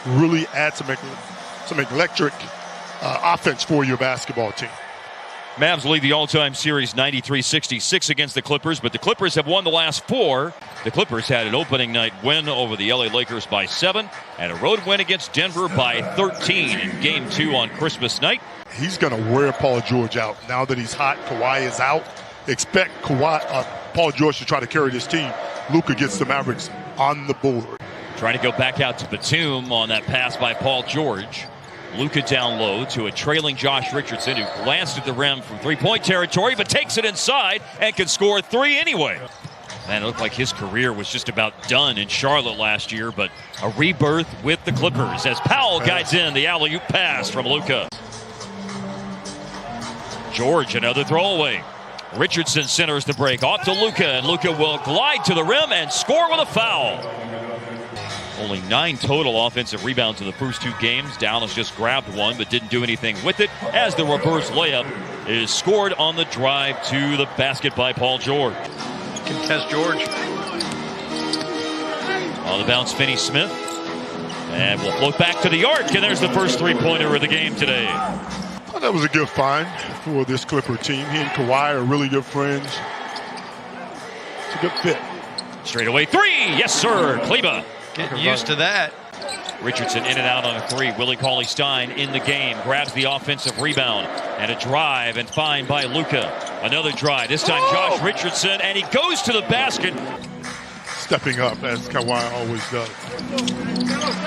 really add some electric offense for your basketball team. Mavs lead the all-time series 93-66 against the Clippers, but the Clippers have won the last 4. The Clippers had an opening night win over the LA Lakers by 7 and a road win against Denver by 13 in Game 2 on Christmas night. He's going to wear Paul George out. Now that he's hot, Kawhi is out. Expect Paul George to try to carry this team. Luka gets the Mavericks on the board. Trying to go back out to Batum on that pass by Paul George. Luka down low to a trailing Josh Richardson, who glanced at the rim from three-point territory, but takes it inside and can score 3 anyway. Man, it looked like his career was just about done in Charlotte last year, but a rebirth with the Clippers as Powell guides in the alley-oop pass from Luka. George, another throwaway. Richardson centers the break off to Luka, and Luka will glide to the rim and score with a foul. Only 9 total offensive rebounds in the first 2 games. Dallas just grabbed one but didn't do anything with it, as the reverse layup is scored on the drive to the basket by Paul George. Contest George. On the bounce, Finney-Smith. And we'll float back to the arc, and there's the first 3-pointer of the game today. Well, that was a good find for this Clipper team. He and Kawhi are really good friends. It's a good fit. Straight away 3. Yes, sir. Kleba. Getting used to that. Richardson in and out on a 3. Willie Cauley-Stein in the game. Grabs the offensive rebound. And a drive and find by Luka. Another drive. This time Josh Richardson. And he goes to the basket. Stepping up, as Kawhi always does.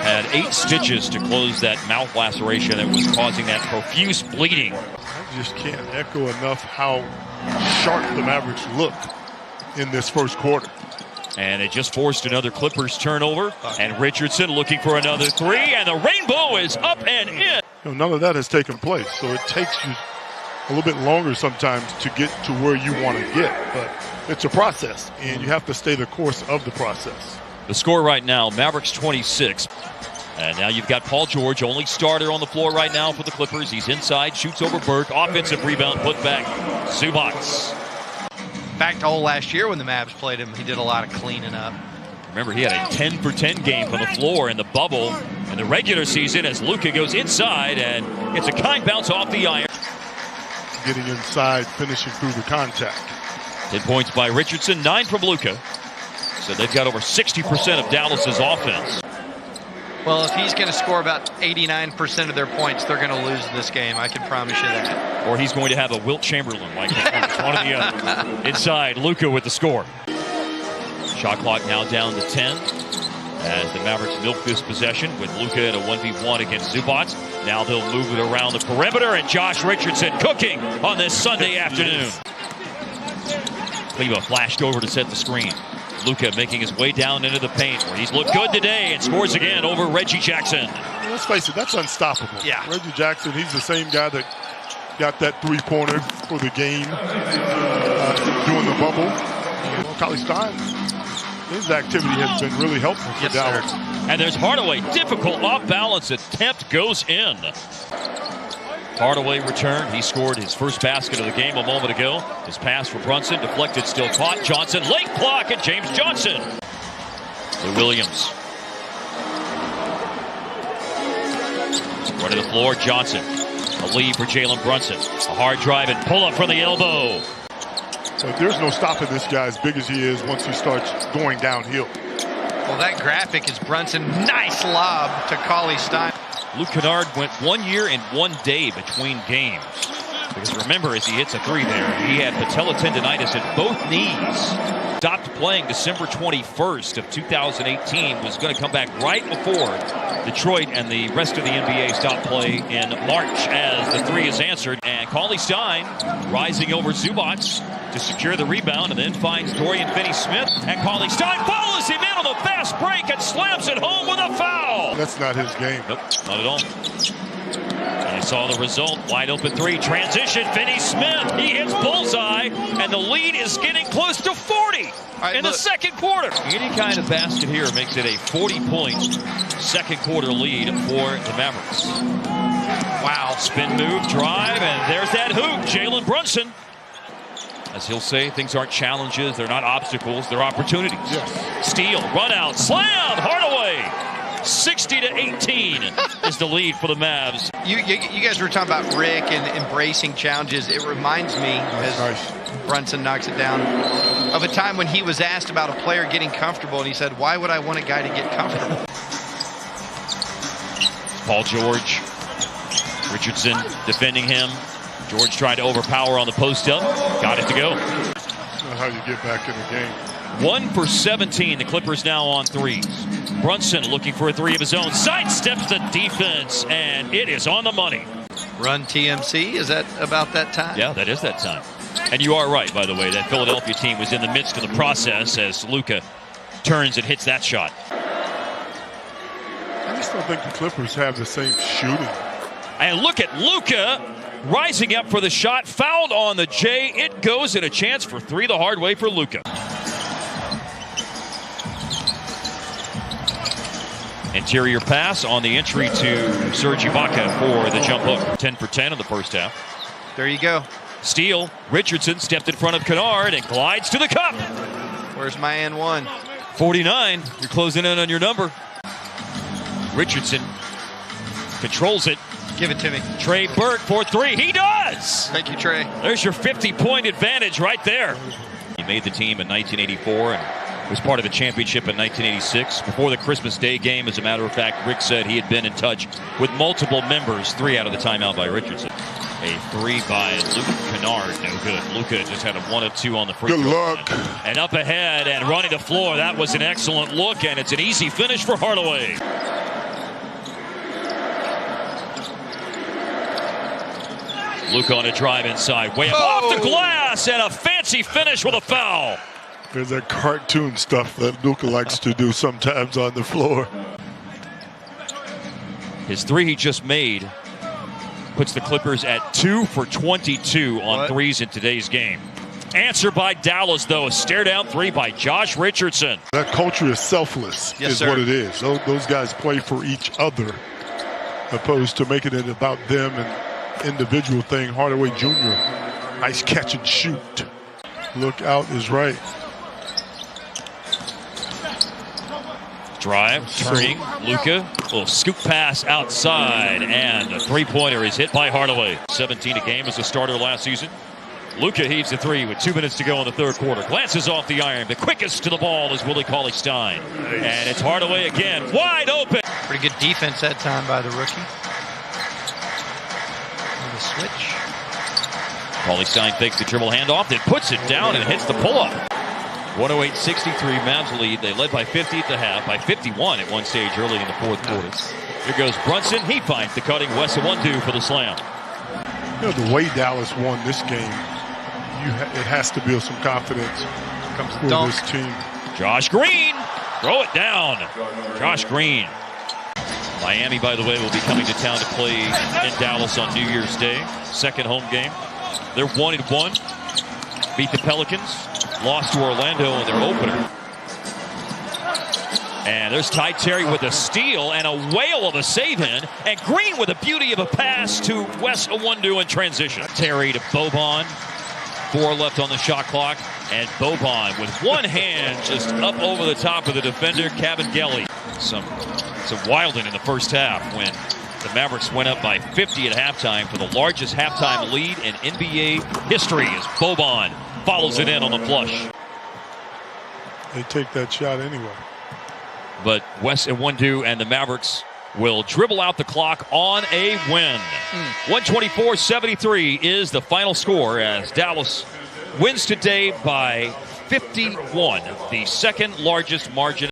Had 8 stitches to close that mouth laceration that was causing that profuse bleeding. I just can't echo enough how sharp the Mavericks looked in this first quarter. And it just forced another Clippers turnover. And Richardson looking for another 3. And the rainbow is up and in. None of that has taken place. So it takes you a little bit longer sometimes to get to where you want to get. But it's a process, and you have to stay the course of the process. The score right now, Mavericks 26. And now you've got Paul George, only starter on the floor right now for the Clippers. He's inside, shoots over Burke. Offensive rebound put back. Zubac. Back to last year when the Mavs played him, he did a lot of cleaning up. Remember, he had a 10-for-10 game from the floor in the bubble in the regular season as Luka goes inside and gets a kind bounce off the iron. Getting inside, finishing through the contact. 10 points by Richardson, 9 from Luka. So they've got over 60% of Dallas's offense. Well, if he's going to score about 89% of their points, they're going to lose this game. I can promise you that. Or he's going to have a Wilt Chamberlain like one or the other. Inside, Luka with the score. Shot clock now down to 10 as the Mavericks milk this possession with Luka in a 1v1 against Zubac. Now they'll move it around the perimeter, and Josh Richardson cooking on this Sunday afternoon. Kleba flashed over to set the screen. Luka making his way down into the paint where he's looked good today and scores again over Reggie Jackson. Let's face it, that's unstoppable. Yeah. Reggie Jackson, he's the same guy that got that 3-pointer for the game during the bubble. Cauley-Stein, his activity has been really helpful for Dallas. Sir. And there's Hardaway. Difficult off-balance attempt goes in. Hardaway returned. He scored his first basket of the game a moment ago. His pass for Brunson, deflected, still caught. Johnson, late block, and James Johnson. To Williams. Run to the floor, Johnson. A lead for Jalen Brunson. A hard drive and pull up from the elbow. So there's no stopping this guy as big as he is once he starts going downhill. Well, that graphic is Brunson. Nice lob to Cauley-Stein. Luke Kennard went 1 year and 1 day between games. Because remember, as he hits a 3 there, he had patella tendonitis in both knees. Stopped playing December 21st of 2018. Was going to come back right before Detroit and the rest of the NBA stopped play in March as the 3 is answered. And Cauley-Stein rising over Zubac to secure the rebound and then finds Dorian Finney-Smith. And Cauley-Stein follows him in on the fast break and slams it home with a foul. That's not his game. Nope, not at all. And I saw the result. Wide open 3. Transition. Finney-Smith. He hits bullseye. And the lead is getting close to 40 in the second quarter. Any kind of basket here makes it a 40-point second quarter lead for the Mavericks. Wow. Spin move, drive, and there's that hoop. Jalen Brunson. As he'll say, things aren't challenges. They're not obstacles. They're opportunities. Yes. Steal. Run out. Slam. Hardaway. 60-18 is the lead for the Mavs. You guys were talking about Rick and embracing challenges. It reminds me, as Brunson knocks it down, of a time when he was asked about a player getting comfortable, and he said, "Why would I want a guy to get comfortable?" Paul George, Richardson defending him. George tried to overpower on the post-up. Got it to go. That's not how you get back in the game. 1 for 17. The Clippers now on threes. Brunson looking for a three of his own. Sidesteps the defense, and it is on the money. Run TMC, is that about that time? Yeah, that is that time. And you are right, by the way. That Philadelphia team was in the midst of the process as Luka turns and hits that shot. I just don't think the Clippers have the same shooting. And look at Luka rising up for the shot. Fouled on the J. It goes, and a chance for three the hard way for Luka. Interior pass on the entry to Serge Ibaka for the jump hook. 10 for 10 in the first half. There you go. Steal. Richardson stepped in front of Kennard and glides to the cup. Where's my N1? 49. You're closing in on your number. Richardson controls it. Give it to me. Trey Burke for three. He does! Thank you, Trey. There's your 50-point advantage right there. He made the team in 1984 and was part of the championship in 1986. Before the Christmas Day game, as a matter of fact, Rick said he had been in touch with multiple members. 3 out of the timeout by Richardson. A three by Luke Kennard. No good. Luka just had a 1 of 2 on the free throw. Good luck. And up ahead and running the floor. That was an excellent look, and it's an easy finish for Hardaway. Luka on a drive inside. Way up off the glass, and a fancy finish with a foul. There's that cartoon stuff that Luka likes to do sometimes on the floor. His three he just made puts the Clippers at 2 for 22 on threes in today's game. Answer by Dallas, though. A stare-down three by Josh Richardson. That culture is selfless, what it is. Those guys play for each other, opposed to making it about them and individual thing. Hardaway Jr., nice catch and shoot. Look out is right. Drive, turning, Luka, little scoop pass outside, and a three-pointer is hit by Hardaway. 17 a game as a starter last season. Luka heaves the three with 2 minutes to go in the third quarter. Glances off the iron. The quickest to the ball is Willie Cauley-Stein. Nice. And it's Hardaway again, wide open. Pretty good defense that time by the rookie. The switch. Cauley-Stein fakes the dribble handoff, then puts it down and hits the pull-up. 108-63 Mavs lead. They led by 50 at the half, by 51 at one stage early in the fourth quarter. Here goes Brunson. He finds the cutting Wes Iwundu for the slam. You know, the way Dallas won this game, it has to build some confidence for this team. Josh Green, throw it down. Josh Green. Miami, by the way, will be coming to town to play in Dallas on New Year's Day. Second home game. They're 1-1. Beat the Pelicans. Lost to Orlando in their opener. And there's Ty Terry with a steal and a whale of a save-in. And Green with a beauty of a pass to Wes Iwundu in transition. Terry to Boban. 4 left on the shot clock. And Boban with one hand just up over the top of the defender, Kabengele. Some wilding in the first half when the Mavericks went up by 50 at halftime for the largest halftime lead in NBA history as Boban follows it in on the flush. They take that shot anyway. But Wes Iwundu and the Mavericks will dribble out the clock on a win. 124-73 is the final score as Dallas wins today by 51, the second largest margin.